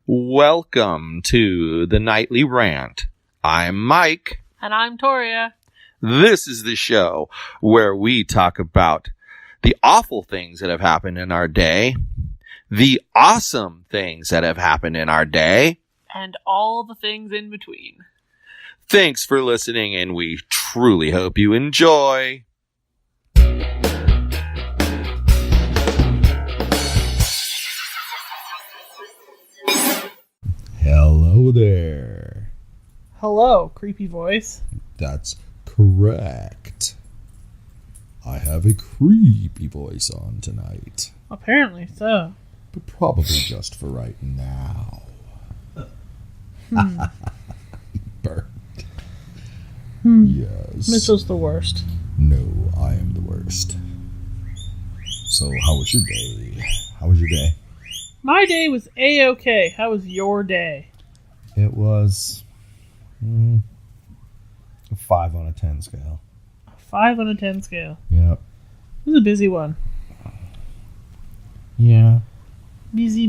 Welcome to the Nightly Rant. I'm Mike. And I'm Torya. This is the show where we talk about the awful things that have happened in our day, the awesome things that have happened in our day, and all the things in between. Thanks for listening, and we truly hope you enjoy. Hello there. Hello, creepy voice. That's correct. I have a creepy voice on tonight. Apparently so. But probably just for right now. Burnt. Yes. Mitchell's the worst. No, I am the worst. So, how was your day? How was your day? My day was A-okay. How was your day? It was a 5 on a 10 scale. A 5 on a 10 scale. Yep. It was a busy one. Yeah. Busy.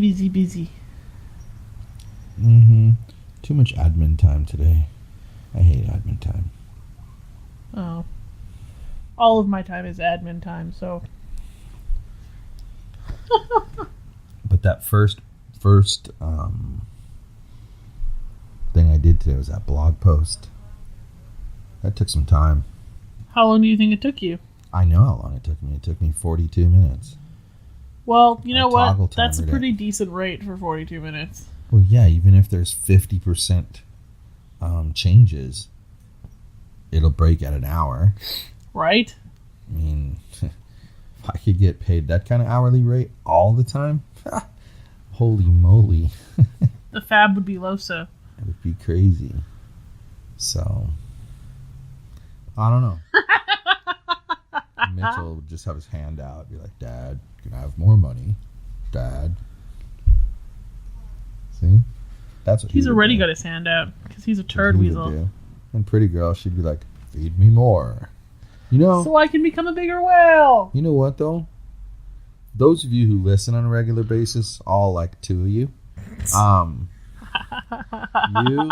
Too much admin time today. I hate admin time. Oh. All of my time is admin time, so... But that first thing I did today was that blog post. That took some time. How long do you think it took you? I know how long it took me. It took me 42 minutes. Well, you know what? That's a timered pretty decent rate for 42 minutes. Well, yeah, even if there's 50% changes, it'll break at an hour. Right? I mean, if I could get paid that kind of hourly rate all the time, holy moly. The fab would be Loso. It would be crazy. So, I don't know. Mitchell would just have his hand out, be like, Dad, can I have more money? Dad. See? That's what he's already got his hand out because he's a turd weasel. And pretty girl, she'd be like, feed me more. You know, so I can become a bigger whale. You know what, though? Those of you who listen on a regular basis, all like 2 of you, you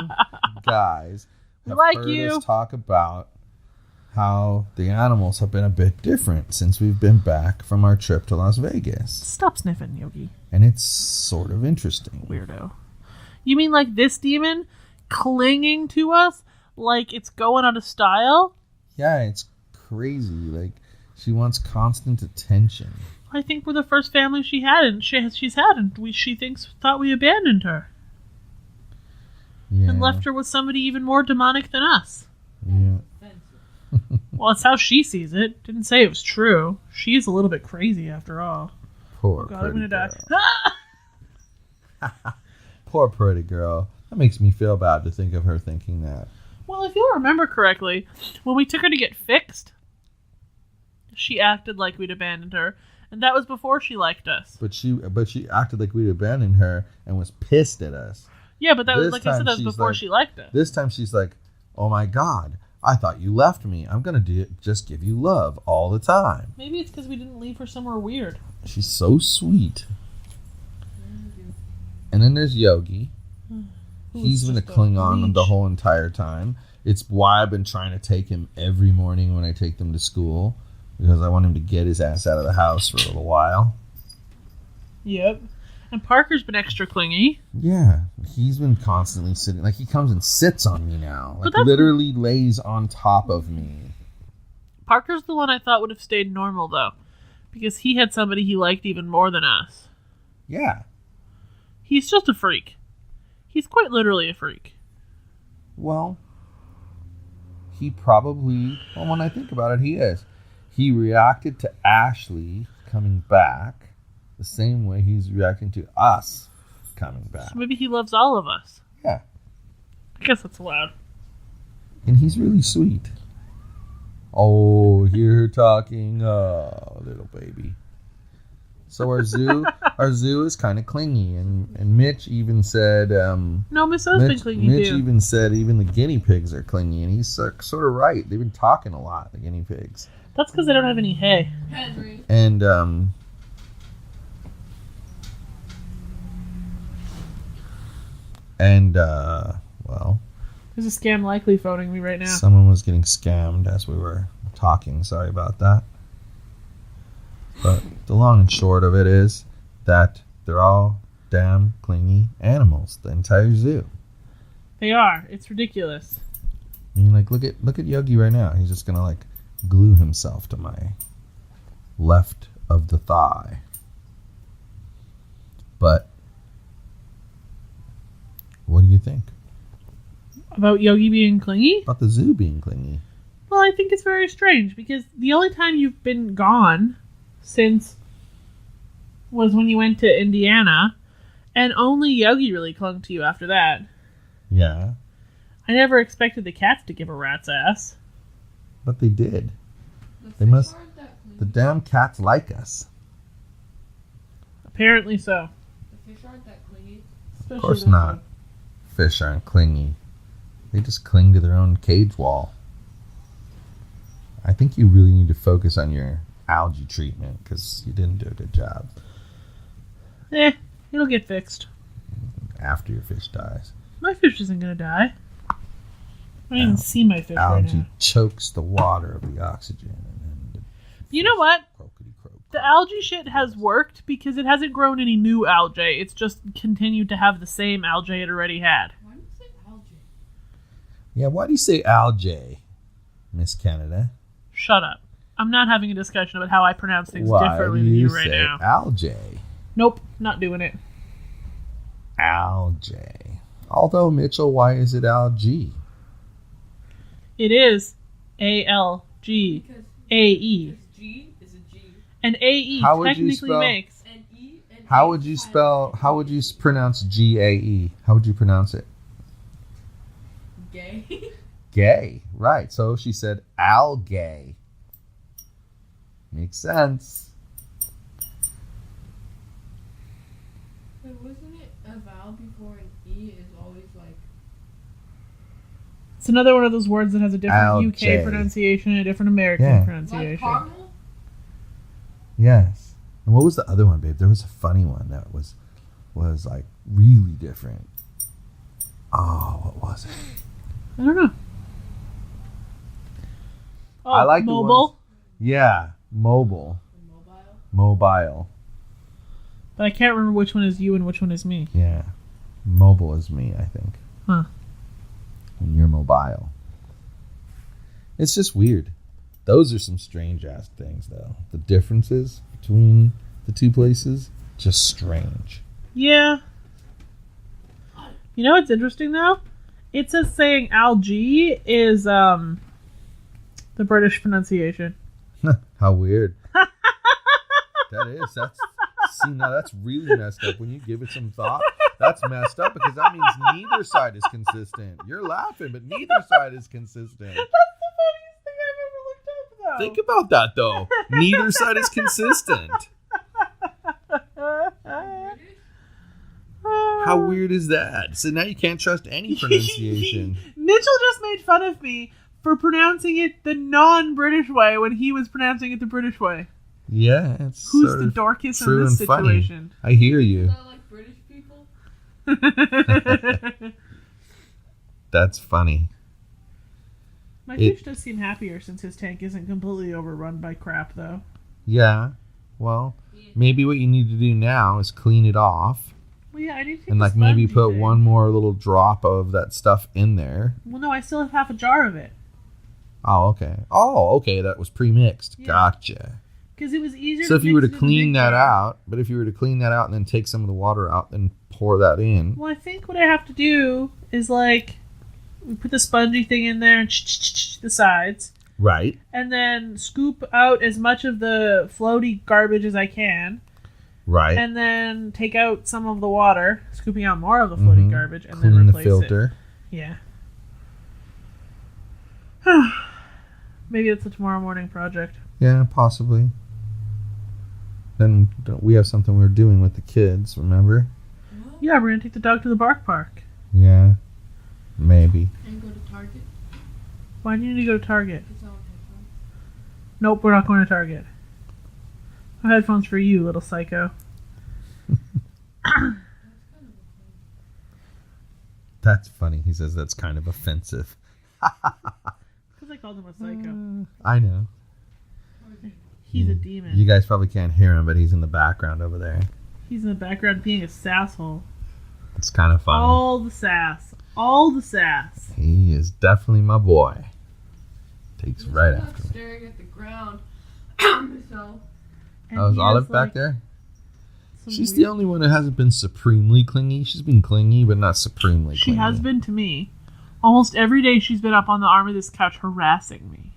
guys have heard us talk about how the animals have been a bit different since we've been back from our trip to Las Vegas. Stop sniffing, Yogi. And it's sort of interesting. Weirdo. You mean like this demon clinging to us like it's going out of style? Yeah, it's crazy. Like, she wants constant attention. I think we're the first family she's had, and she thought we abandoned her. Yeah. And left her with somebody even more demonic than us. Yeah. Well, it's how she sees it. Didn't say it was true. She's a little bit crazy after all. Poor God, I'm gonna die. Poor pretty girl. That makes me feel bad to think of her thinking that. Well, if you'll remember correctly, when we took her to get fixed, she acted like we'd abandoned her, and that was before she liked us. But she acted like we'd abandoned her and was pissed at us. Yeah, but that was, like I said, that was before she liked us. This time she's like, oh my God, I thought you left me. I'm going to just give you love all the time. Maybe it's because we didn't leave her somewhere weird. She's so sweet. And then there's Yogi. He's been a Klingon the whole entire time. It's why I've been trying to take him every morning when I take them to school, because I want him to get his ass out of the house for a little while. Yep. And Parker's been extra clingy. Yeah. He's been constantly sitting. Like, he comes and sits on me now. Like, literally lays on top of me. Parker's the one I thought would have stayed normal, though, because he had somebody he liked even more than us. Yeah. He's just a freak. He's quite literally a freak. Well, he probably... Well, when I think about it, he is. He reacted to Ashley coming back the same way he's reacting to us coming back. So maybe he loves all of us. Yeah. I guess that's allowed. And he's really sweet. Oh, you're talking, little baby. So our zoo is kind of clingy, and Mitch even said, no, Miss O's been clingy Mitch too. even said even the guinea pigs are clingy, and he's sort of right. They've been talking a lot, the guinea pigs. That's because they don't have any hay. And And, well, There's a scam likely phoning me right now. someone was getting scammed as we were talking. Sorry about that. But the long and short of it is that they're all damn clingy animals. The entire zoo. They are. It's ridiculous. I mean, like, look at Yogi right now. He's just gonna like glue himself to my left of the thigh. But what do you think About Yogi being clingy? about the zoo being clingy? Well, I think it's very strange because the only time you've been gone since was when you went to Indiana, and only Yogi really clung to you after that. Yeah, I never expected the cats to give a rat's ass. but they did. The They fish must- aren't that clean. The damn cats like us. Apparently so. The fish aren't that clingy. Especially Of course this not. one. Fish aren't clingy. They just cling to their own cage wall. I think you really need to focus on your algae treatment because you didn't do a good job It'll get fixed. after your fish dies. My fish isn't gonna die. I don't even see my fish right Algae now. chokes the water of the oxygen. And then You know what? croakity croak. The algae shit has worked because it hasn't grown any new algae. It's just continued to have the same algae it already had. Why do you say algae? Yeah, why do you say algae, Miss Canada? Shut up. I'm not having a discussion about how I pronounce things Why differently do than you you right say now. algae? Nope, not doing it. Algae. Although, Mitchell, why is it algae? It is ALGAE. Because G is a G. And AE How would you technically spell- makes. And E and How A would you silent. spell? How would you pronounce GAE? How would you pronounce it? Gay. Gay, right? So she said algae. Makes sense. But wasn't it a vowel before an E is always like It's another one of those words that has a different Algae. UK pronunciation and a different American Yeah. pronunciation. caramel? Yes. And what was the other one, babe? There was a funny one that was like really different. Oh, what was it? I don't know. Oh, I like the mobile. ones- Yeah, mobile. Mobile? Mobile. But I can't remember which one is you and which one is me. Yeah. Mobile is me, I think. Huh. And you're mobile. It's just weird. Those are some strange ass things, though. The differences between the two places, just strange. Yeah. You know what's interesting though? It says saying algae is the British pronunciation. How weird. That's really messed up. When you give it some thought, that's messed up because that means neither side is consistent. You're laughing, but neither side is consistent. That's the funniest thing I've ever looked up though. Think about that, though. Neither side is consistent. How weird is that? So now you can't trust any pronunciation. Mitchell just made fun of me for pronouncing it the non-British way when he was pronouncing it the British way. Yeah, it's Who's sort the of darkest in true this and funny. situation? I hear you. Not like British people? That's funny. My fish does seem happier since his tank isn't completely overrun by crap, though. Yeah. Well, maybe what you need to do now is clean it off. Well, yeah, I need to take And the like maybe spongy put thing. one more little drop of that stuff in there. Well, no, I still have half a jar of it. Oh, okay. Oh, okay. That was pre-mixed. Yeah. Gotcha. Because it was easier So if you were to mix it in the clean big that jar. out, but if you were to clean that out and then take some of the water out, then pour that in. Well, I think what I have to do is, like, we put the spongy thing in there and the sides. Right. And then scoop out as much of the floaty garbage as I can. Right. And then take out some of the water, scooping out more of the floaty Mhm. garbage, and Clean then the replace filter. it. Yeah. Maybe it's a tomorrow morning project. Yeah, possibly. Then we have something we're doing with the kids, remember? Well, Yeah, we're gonna take the dog to the bark park. Yeah. Maybe. and go to Target. Why do you need to go to Target? Because I want headphones. Nope, we're not going to Target. No headphones for you, little psycho. That's kind of a thing. That's funny. He says that's kind of offensive. Because I called him a psycho. I know. He's a demon. You guys probably can't hear him, but he's in the background over there. He's in the background being a sasshole. It's kind of funny. All the sass. All the sass. He is definitely my boy. Takes right after me. Staring at the ground. So. And Oh, is he Olive has, back there? some She's weird- the only one who hasn't been supremely clingy. She's been clingy, but not supremely She clingy. has been to me. Almost every day she's been up on the arm of this couch harassing me.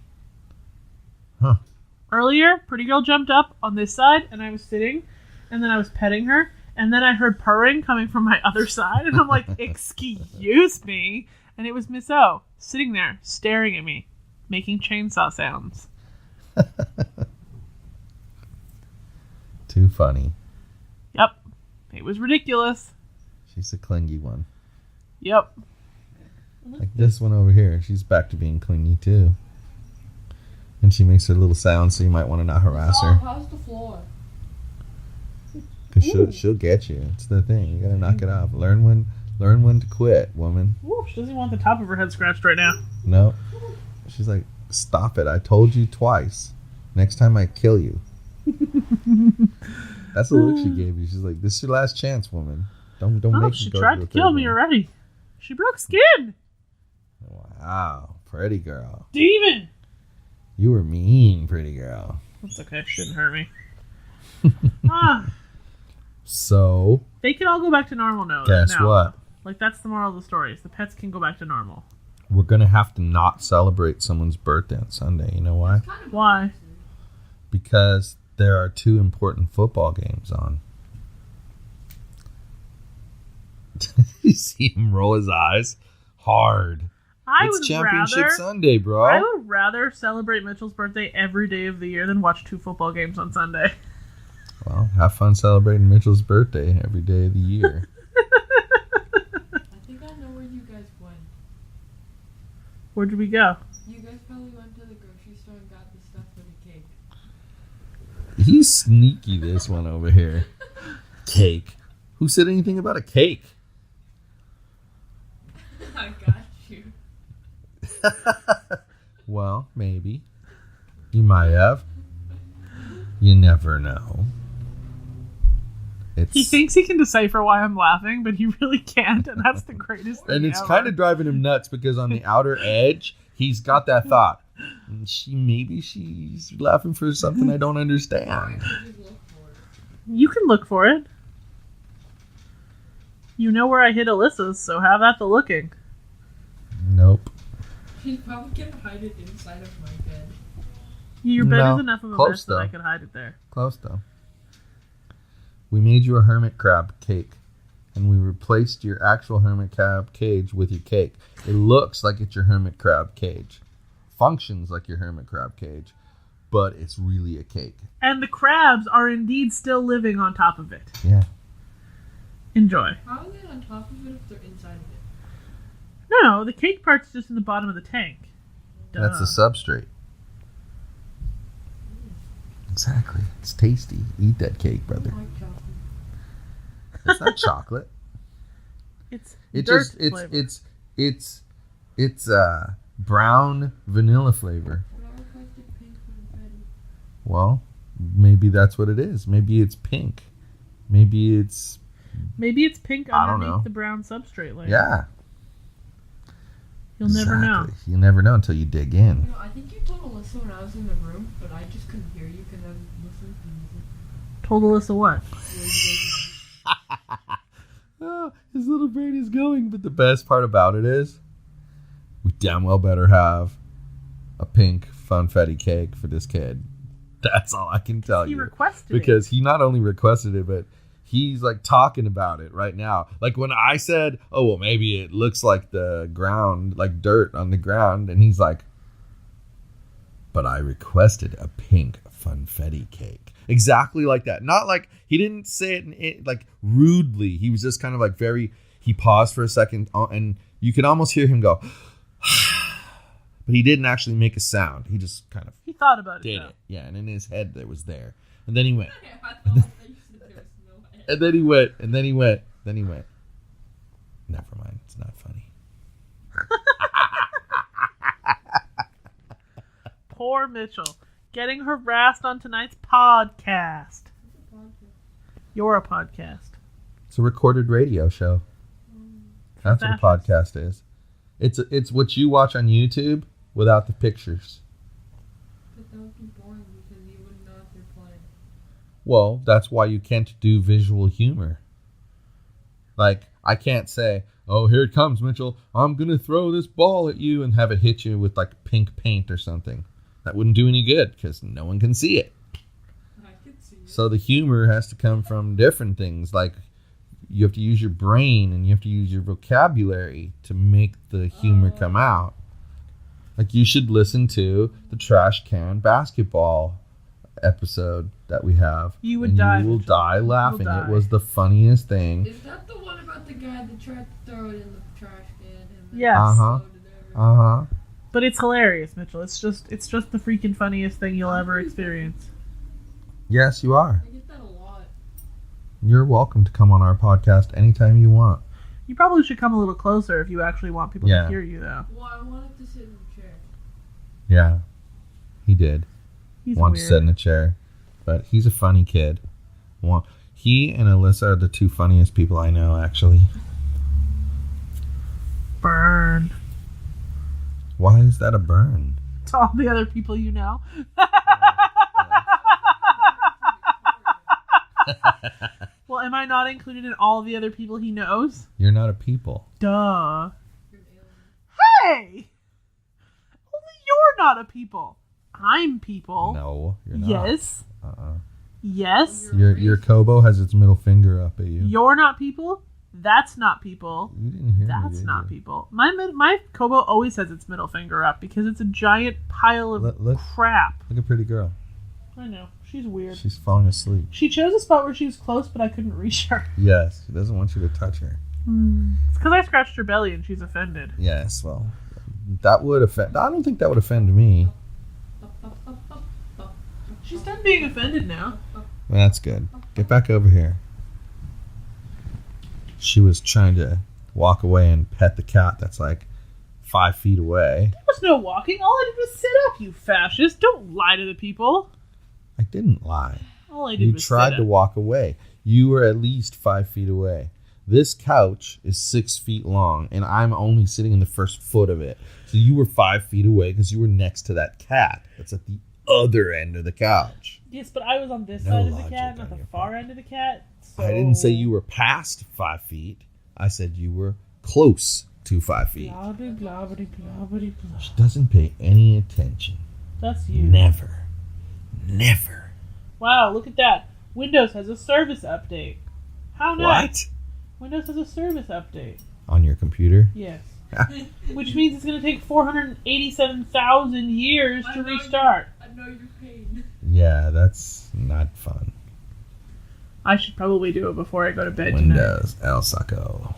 Huh. Earlier, pretty girl jumped up on this side, and I was sitting, and then I was petting her, and then I heard purring coming from my other side, and I'm like, excuse me. And it was Miss O, sitting there, staring at me, making chainsaw sounds. Too funny. Yep. It was ridiculous. She's a clingy one. Yep. Like this one over here. She's back to being clingy too. And she makes her little sound, so you might want to not harass her. How's the floor? Because she'll get you. It's the thing. You gotta knock it off. Learn when to quit, woman. Ooh, she doesn't want the top of her head scratched right now. No. She's like, stop it. I told you twice. Next time I kill you. That's the look she gave you. She's like, this is your last chance, woman. Don't Oh, make she me go tried to to the kill third me one. already. She broke skin. Wow. Pretty girl. Demon. You were mean, pretty girl. That's okay. She didn't hurt me. So, They can all go back to normal now. guess what? Like, that's the moral of the story. Is the pets can go back to normal. We're going to have to not celebrate someone's birthday on Sunday. You know why? Kind of Why? Because there are 2 important football games on. You see him roll his eyes hard. It's Championship Sunday, I bro. would rather celebrate Mitchell's birthday every day of the year than watch 2 football games on Sunday. Well, have fun celebrating Mitchell's birthday every day of the year. I think I know where you guys went. Where did we go? You guys probably went to the grocery store and got the stuff for the cake. He's sneaky, this one over here. Cake. Who said anything about a cake? I got you. Well, maybe. You might have. You never know. He thinks he can decipher why I'm laughing, but he really can't, and that's the greatest thing And it's ever. kind of driving him nuts because on the outer edge, he's got that thought. She's laughing for something I don't understand. Just look for it. You can look for it. You know where I hid Alyssa's, so have at the looking. Nope. She's probably gonna hide it inside of my bed. Your bed No, is enough of a close mess that though. I could hide it there. Close though. We made you a hermit crab cake, and we replaced your actual hermit crab cage with your cake. It looks like it's your hermit crab cage, functions like your hermit crab cage, but it's really a cake. And the crabs are indeed still living on top of it. Yeah. Enjoy. How are they on top of it if they're inside of it? No, the cake part's just in the bottom of the tank. Duh. That's the substrate. Exactly. It's tasty. Eat that cake, brother. I like chocolate. It's not chocolate. It's It dirt just flavor. it's brown vanilla flavor. But I requested pink confetti. Well, maybe that's what it is. Maybe it's pink. Maybe it's Maybe it's pink I don't know. underneath the brown substrate layer. yeah. You'll never know. Exactly. You'll never know until you dig in. You know, I think you told Alyssa when I was in the room, but I just couldn't hear you because I was listening to music. Told Alyssa what? Where you guys Oh, his little brain is going, but the best part about it is we damn well better have a pink funfetti cake for this kid. That's all I can tell He you. requested Because he not only requested it, but he's like talking about it right now. Like when I said, oh, well, maybe it looks like the ground, like dirt on the ground. And he's like, but I requested a pink funfetti cake. Exactly like that. Not like he didn't say it like rudely. He was just kind of like he paused for a second and you could almost hear him go, but he didn't actually make a sound. He just kind of He thought about it, did though. it. Yeah. And in his head, that was there. And then he went. I thought that you said there was no head. And then he went, and then he went, then he went. Never mind. It's not funny. Poor Mitchell. Getting harassed on tonight's podcast. You're a podcast. It's a recorded radio show. That's what a podcast is. It's what you watch on YouTube without the pictures. But that would be boring because you wouldn't know if they're playing. Well, that's why you can't do visual humor. Like, I can't say, oh, here it comes, Mitchell. I'm going to throw this ball at you and have it hit you with, like, pink paint or something. That wouldn't do any good because no one can see it. I could see it. So the humor has to come from different things. Like, you have to use your brain and you have to use your vocabulary to make the humor come out. Like, you should listen to the trash can basketball episode that we have. You would die. You will die laughing. Die. It was the funniest thing. Is that the one about the guy that tried to throw it in the trash can? And then Yes. Uh-huh. exploded everywhere? Uh-huh. But it's hilarious, Mitchell. It's just the freaking funniest thing you'll ever experience. Yes, you are. I get that a lot. You're welcome to come on our podcast anytime you want. You probably should come a little closer if you actually want people to hear you, though. Well, I wanted to sit in the chair. Yeah, he did. He's Want weird. to sit in a chair. But he's a funny kid. He and Alyssa are the two funniest people I know, actually. Burn. Why is that a burn? To all the other people you know. Well, am I not included in all the other people he knows? You're not a people. Duh. You're an alien. Hey! Only you're not a people. I'm people. No, you're not. Yes. Uh-uh. Yes. Your Kobo has its middle finger up at you. You're not people. That's not people. You didn't hear me, That's did not you? people. My Kobo always has its middle finger up because it's a giant pile of Look. crap. Look at pretty girl. I know. She's weird. She's falling asleep. She chose a spot where she was close, but I couldn't reach her. Yes, she doesn't want you to touch her. It's because I scratched her belly and she's offended. Yes, well, that would offend. I don't think that would offend me. She's done being offended now. Well, that's good. Get back over here. She was trying to walk away and pet the cat that's like 5 feet away. There was no walking. All I did was sit up, you fascist. Don't lie to the people. I didn't lie. All I did You was tried sit to up. walk away. You were at least 5 feet away. This couch is 6 feet long, and I'm only sitting in the first foot of it. So you were 5 feet away because you were next to that cat that's at the other end of the couch. Yes, but I was on this No side of the logic cat, on not the your far end of the cat. So... I didn't say you were past 5 feet. I said you were close to 5 feet. Blah, blah, blah, blah, blah, blah, blah. She doesn't pay any attention. That's you. Never. Never. Wow, look at that. Windows has a service update. How nice. What? Windows has a service update. On your computer? Yes. Which means it's going to take 487,000 years to restart. I know your pain. Yeah, that's not fun. I should probably do it before I go to bed tonight. Windows, El Saco.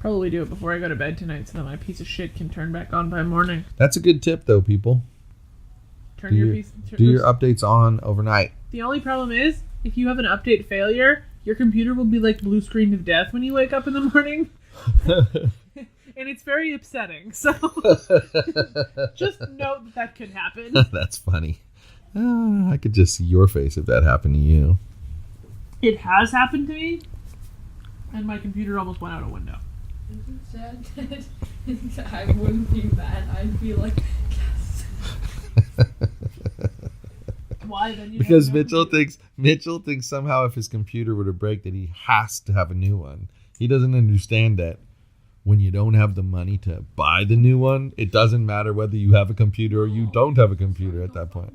Probably do it before I go to bed tonight so that my piece of shit can turn back on by morning. That's a good tip, though, people. Turn Do your your- piece. Do your updates on overnight. The only problem is, if you have an update failure, your computer will be like blue screen of death when you wake up in the morning. And it's very upsetting. So just note that could happen. That's funny. I could just see your face if that happened to you. It has happened to me, and my computer almost went out a window. Isn't it sad that I wouldn't be mad? I'd be like, yes. Why then? You Because have no Mitchell thinks somehow if his computer were to break that he has to have a new one. He doesn't understand that when you don't have the money to buy the new one, it doesn't matter whether you have a computer or you don't have a computer at that point.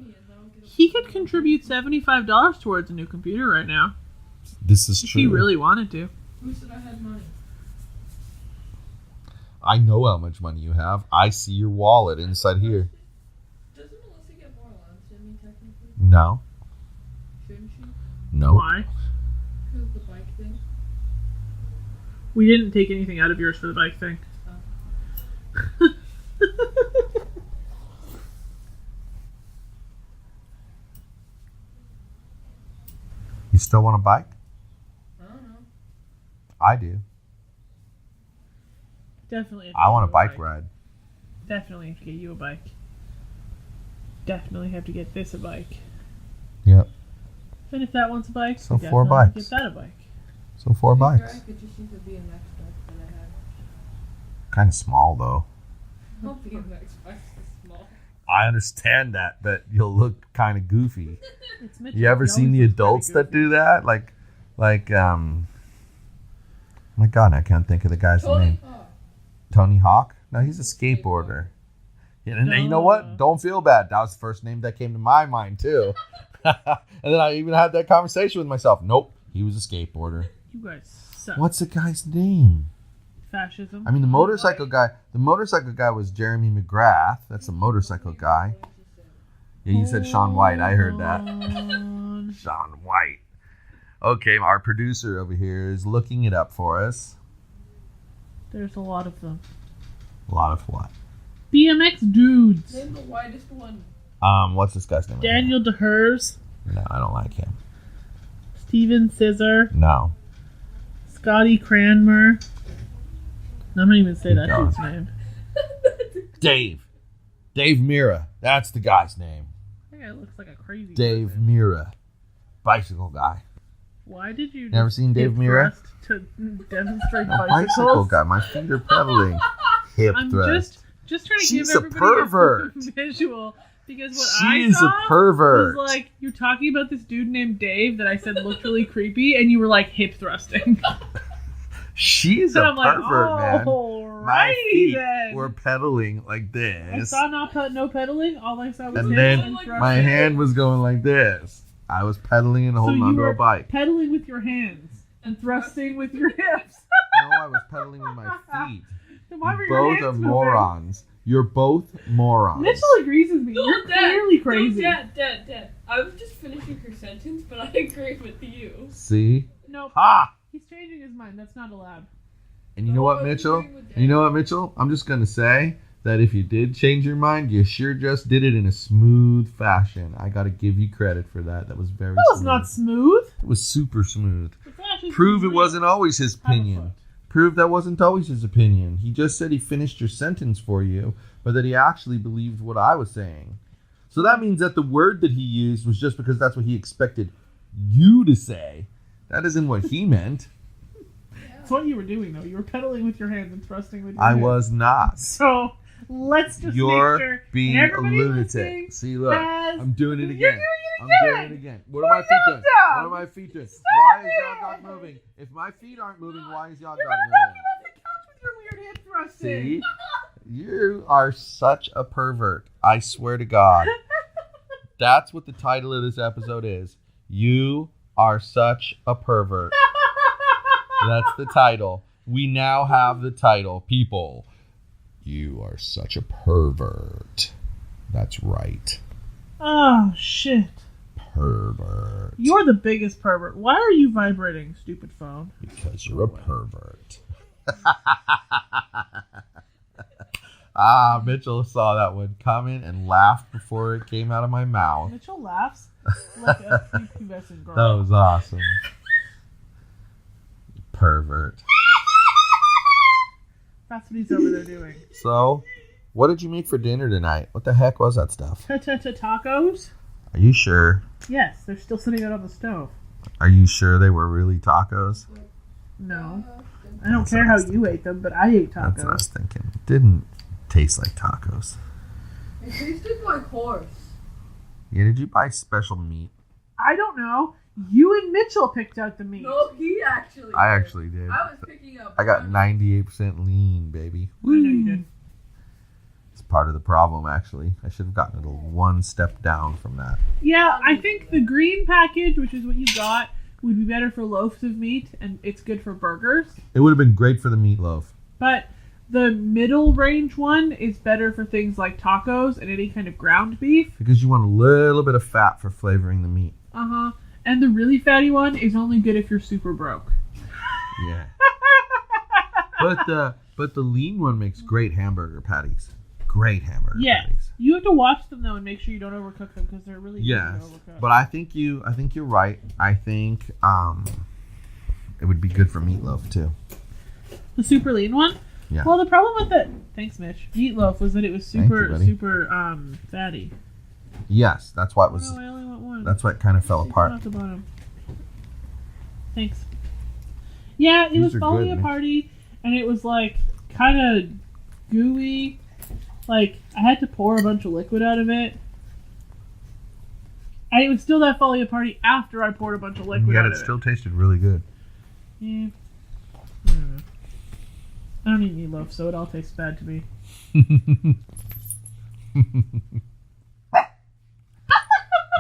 He could contribute $75 towards a new computer right now This is if true. he really wanted to. Who said I had money? I know how much money you have. I see your wallet inside here. Doesn't Melissa get more allowance than me technically? No. Shouldn't she? No. Why? Because of the bike thing. We didn't take anything out of yours for the bike thing. You still want a bike? I don't know. I do. Definitely. have to I get want a you bike ride. Definitely have to get you a bike. Definitely have to get this a bike. Yep. And if that wants a bike, So we 4 definitely bikes. Get that a bike. So 4 bikes. I could just use a BMX bike that I have. Kind of small though. No BMX bikes are small. I understand that, but you'll look kind of goofy. It's Mitchell. You ever He seen always the looks pretty adults that goofy. do that? My God, I can't think of the guy's name. Tony Hawk? No, he's a skateboarder. Yeah, and you know what? Don't feel bad. That was the first name that came to my mind too. And then I even had that conversation with myself. Nope, he was a skateboarder. You guys suck. What's the guy's name? Fascism. I mean, the motorcycle guy. The motorcycle guy was Jeremy McGrath. That's a motorcycle guy. Yeah, you said Sean White. I heard that. Sean White. Okay, our producer over here is looking it up for us. There's a lot of them. A lot of what? BMX dudes. Name the widest one. What's this guy's name? Daniel DeHers. No, I don't like him. Steven Scissor. No. Scotty Cranmer. I'm not even say Keep that going. dude's name. Dave Mira. That's the guy's name. That guy looks like a crazy Dave person. Mira. Bicycle guy. Why did you Never just seen Dave hip Mira? thrust to demonstrate No, bicycles? bicycle guy. My feet are pedaling. Hip I'm thrust. just trying to She's give a everybody pervert. a visual because what She I is saw a pervert. was like you're talking about this dude named Dave that I said looked really creepy, and you were like hip thrusting. She is And a I'm like, pervert, man. My alrighty feet then. were pedaling like I this. saw no pedaling. All I saw was And hips then and thrusting. my hand was going like this. I was pedaling and holding you onto were a bike. pedaling with your hands and thrusting with your hips. No, I was pedaling with my feet. Then why were You your both hands are moving? morons. You're both morons. Mitchell agrees with me. No, You're Dad, clearly crazy. No, Dad. I was just finishing her sentence, but I agree with you. See? Nope. Ha! He's changing his mind. That's not allowed. And you know what, Mitchell? You know what, Mitchell? I'm just going to say that if you did change your mind, you sure just did it in a smooth fashion. I got to give you credit for that. That was very That was smooth. not smooth. It was super smooth. The fascist Prove it was wasn't always his real. Have a opinion. foot. Prove that wasn't always his opinion. He just said he finished your sentence for you, but that he actually believed what I was saying. So that means that the word that he used was just because that's what he expected you to say. That isn't what he meant. That's what you were doing, though. You were pedaling with your hands and thrusting with your I hands. was not. So let's just You're make sure being a everybody lunatic. listening See, look. has- I'm doing it You're again. doing I'm it doing again. it again. What are my feet doing? down. What are my feet doing? Stop Why is it. y'all not moving? If my feet aren't moving, why is y'all You're not not knocking moving? off the couch with your weird hip thrusting. See? You are such a pervert. I swear to God. That's what the title of this episode is. You are such a pervert. That's the title. We now have the title. People, you are such a pervert. That's right. Oh, shit. Pervert. You're the biggest pervert. Why are you vibrating, stupid phone? Because you're a pervert. Mitchell saw that one coming and laughed before it came out of my mouth. Mitchell laughs like a prepubescent girl. That was awesome. Pervert. That's what he's over there doing. So, what did you make for dinner tonight? What the heck was that stuff? Tacos? Are you sure? Yes, they're still sitting out on the stove. Are you sure they were really tacos? No. I don't That's care what I how was you ate them, but I ate That's what I was tacos. thinking. It didn't taste like tacos. It tasted like horse. Yeah, did you buy special meat? I don't know. You and Mitchell picked out the meat. No, he actually. I did. actually did. I was picking up. I got 98% lean, baby. I know you did. It's part of the problem, actually. I should have gotten it one step down from that. Yeah, I think the green package, which is what you got, would be better for loaves of meat, and it's good for burgers. It would have been great for the meatloaf. But the middle range one is better for things like tacos and any kind of ground beef. Because you want a little bit of fat for flavoring the meat. Uh-huh. And the really fatty one is only good if you're super broke. Yeah. But the lean one makes great hamburger patties. Great hamburger Yes. patties. You have to watch them, though, and make sure you don't overcook them, because they're really Yes. easy to overcook. But I think you're right. I think it would be good for meatloaf too. The super lean one? Yeah. Well, the problem with the thanks, Mitch, meatloaf was that it was Thank you, super buddy. super fatty. Yes, that's why it Oh, was. no, I only want one. That's why it kind of fell Take apart. one off the bottom. Thanks. Yeah, it These was are falling good, apart, and it was like kind of gooey. Like I had to pour a bunch of liquid out of it. And it was still that falling apart after I poured a bunch of liquid out of it. tasted really good. Yeah. I don't know. I don't eat meatloaf, so it all tastes bad to me.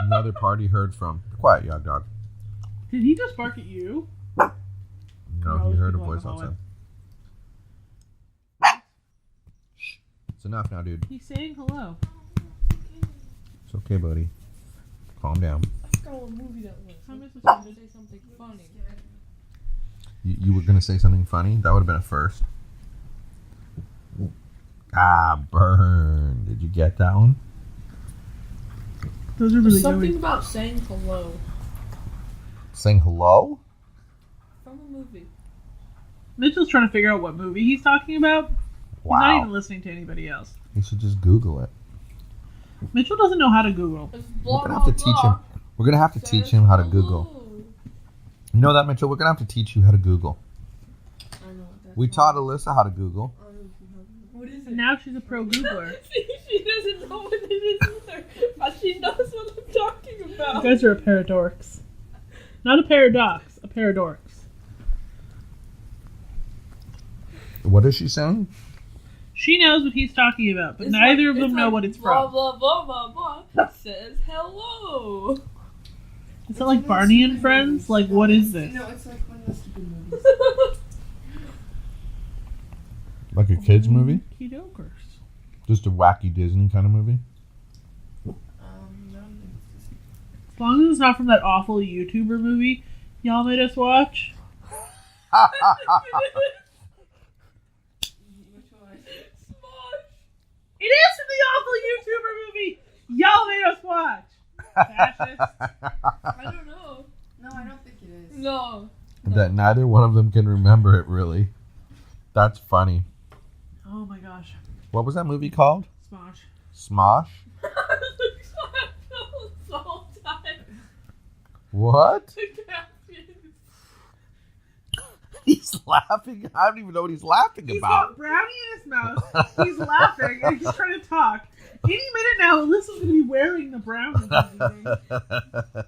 Another party heard from. Quiet, Yog Dog. Did he just bark at you? No, Oh, he heard a people in voice the hallway. outside. Shh. It's enough now, dude. He's saying hello. It's okay, buddy. Calm down. I forgot what movie that was. How am I supposed I to say something funny. You were gonna say something funny? That would have been a first. Ah, burn. Did you get that one? Those are really Something gooey. about saying hello Saying hello? from a movie. Mitchell's trying to figure out what movie he's talking about. He's not Wow. even listening to anybody else. You should just Google it. Mitchell doesn't know how to Google. It's We're blah, gonna blah, have to teach him. blah. We're gonna have to teach him how to Google. You know that, Mitchell? We're gonna have to teach you how to Google. I know what that's We taught Alyssa how to Google. What is And now she's a pro Googler. She doesn't know what it is either, but she knows what I'm talking You about. guys are a pair of dorks. Not a paradox, a pair of dorks. What is she saying? She knows what he's talking about, but It's neither like- of them it's know like what it's blah, from. Blah, blah, blah, blah, says hello. Is it like Barney and Friends? Like, what is this? No, it's like one of those stupid movies. Like a kids movie? Okey-dokers. Just a wacky Disney kind of movie? No, As long as it's not from that awful YouTuber movie y'all made us watch. which one? Smosh. It is from the awful YouTuber movie y'all made us watch. Fascist. I don't know. No, I don't think it is. No. That neither one of them can remember it, really. That's funny. Oh my gosh. What was that movie called? Smosh. Smosh? The whole time. What? The captions. He's laughing. I don't even know what he's laughing He's about. got brownie in his mouth. He's laughing and he's trying to talk. Any minute now, Alyssa's going to be wearing the brownie. he's eating.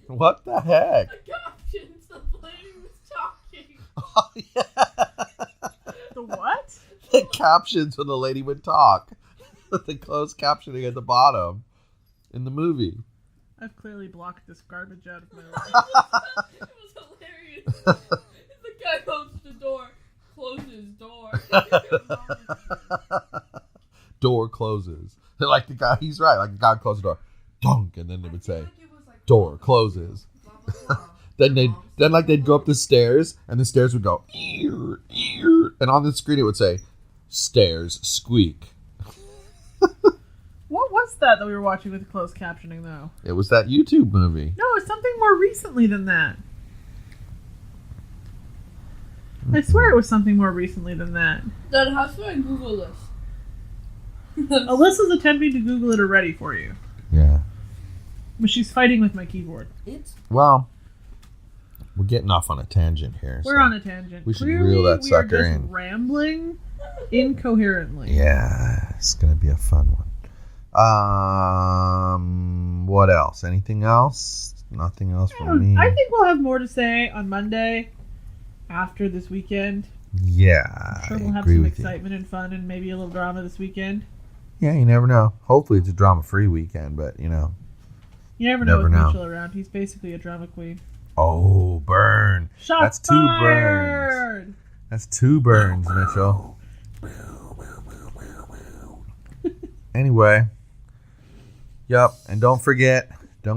What the heck? The captions. The lady was talking. Oh, yeah. The what? The captions when the lady would talk. The closed captioning at the bottom in the movie. I've clearly blocked this garbage out of my life. It was hilarious. The guy opens the door, closes door. Door closes. Like the guy, he's right. Like the guy closed the door. Dunk, and then they would say, Like it was like door closes. blah, blah, blah. They'd go up the stairs, and the stairs would go, ear, ear, and on the screen it would say, stairs squeak. What was that we were watching with closed captioning, though? It was that YouTube movie. No, it's something more recently than that. I swear it was something more recently than that. Dad, how should I Google this? Alyssa's attempting to Google it already for you. Yeah. But she's fighting with my keyboard. It's Well, we're getting off on a tangent here. We're on a tangent. we should Clearly, reel that we are sucker just in. rambling incoherently. Yeah, it's gonna be a fun one. What else? Anything else? Nothing else from me. I think we'll have more to say on Monday after this weekend. Yeah, I'm sure I we'll have agree some with you. excitement and fun and maybe a little drama this weekend. Yeah, you never know. Hopefully, it's a drama-free weekend, but you know. You never know Never with know. Mitchell around. He's basically a drama queen. Oh, burn! Shots That's two burns. fired! That's two burns, Mitchell. Anyway, yep, and don't forget. The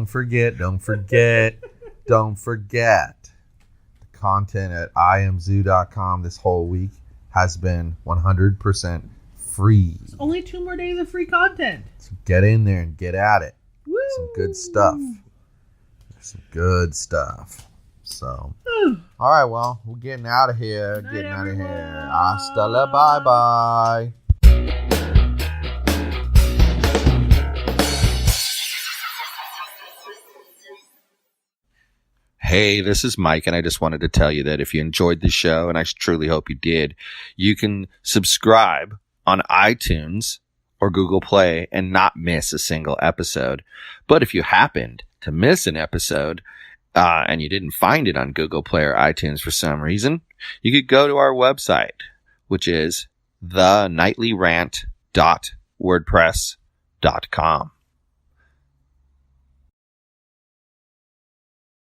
content at imzoo.com this whole week has been 100% free. Only 2 more days of free content. So get in there and get at it. Woo! Some good stuff. So All right, well, we're getting out of here. Night, Getting out of here. everyone. Hasta la bye-bye. Hey, this is Mike, and I just wanted to tell you that if you enjoyed the show, and I truly hope you did, you can subscribe on iTunes or Google Play and not miss a single episode. But if you happened to miss an episode and you didn't find it on Google Play or iTunes for some reason, you could go to our website, which is thenightlyrant.wordpress.com.